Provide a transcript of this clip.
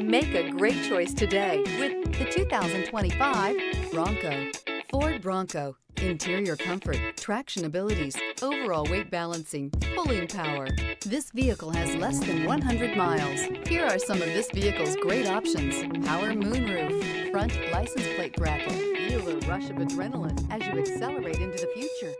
Make a great choice today with the 2025 Bronco. Ford Bronco. Interior comfort, traction abilities, overall weight balancing, pulling power. This vehicle has less than 100 miles. Here are some of this vehicle's great options: power moonroof, front license plate bracket. Feel a rush of adrenaline as you accelerate into the future.